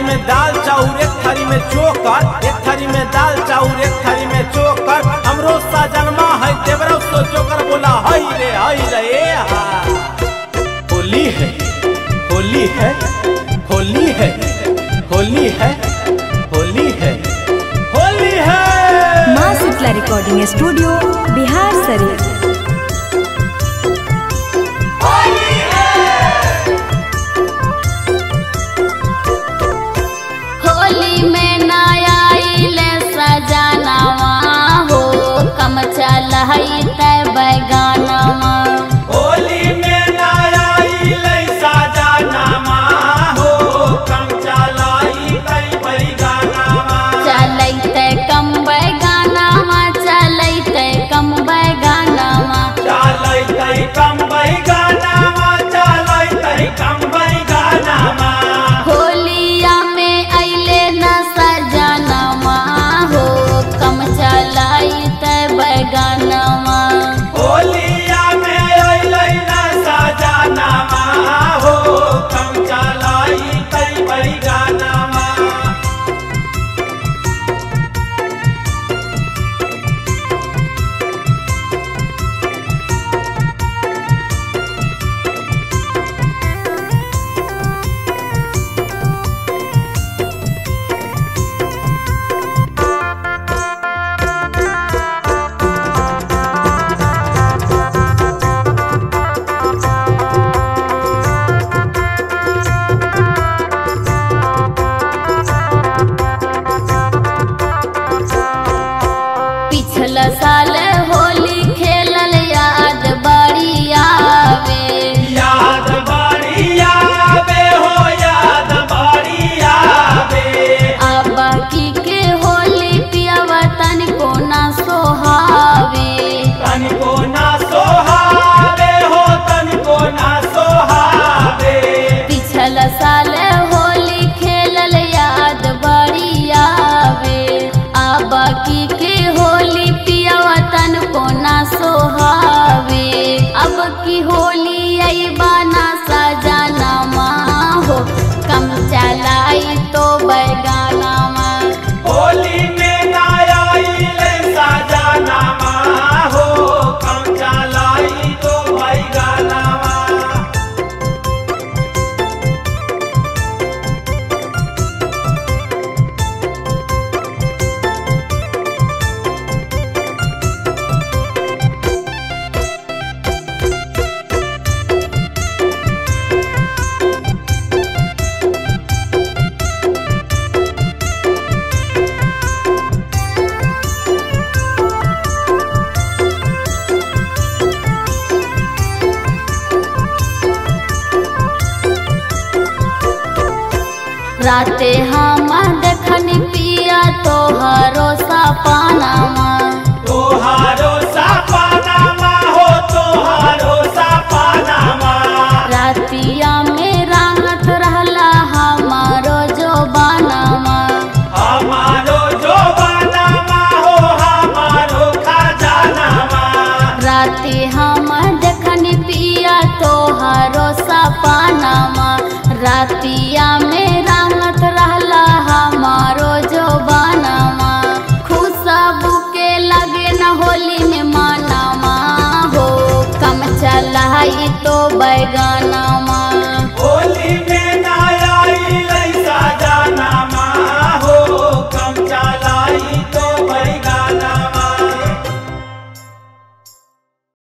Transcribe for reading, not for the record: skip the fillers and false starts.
में दाल चाउर, एक थाली में चोकर, एक थाली में दाल चाउर, एक थाली में चोकर। हमरो सजनमा है देवरो सो जोकर बोला हई रे होली है, होली है, होली है, होली है, होली है, होली है। मां शीतला रिकॉर्डिंग स्टूडियो बिहार शरीफ। साल होली खेलल याद बड़ी आवे, याद बड़ी आवे हो, याद बड़ी आवे। अब की के होली पियावा तनिको ना सोहावे, तनिको ना सोहावे हो, तनिको ना सोहावे। पिछल साल होली खेलल याद बड़ी आवे, अब की के होली तनिको ना सोहावे। अब की होली अइबा ना सजाना माँ हो, कम चलाई तो बैगाना माँ। होली में ना आइले सजाना माँ हो, कम चलाई तो बैगाना माँ। राते हम देखनी पिया तोहरो सपनामा, तोहारो सपनामा हो, तोहारो सपनामा। रातिया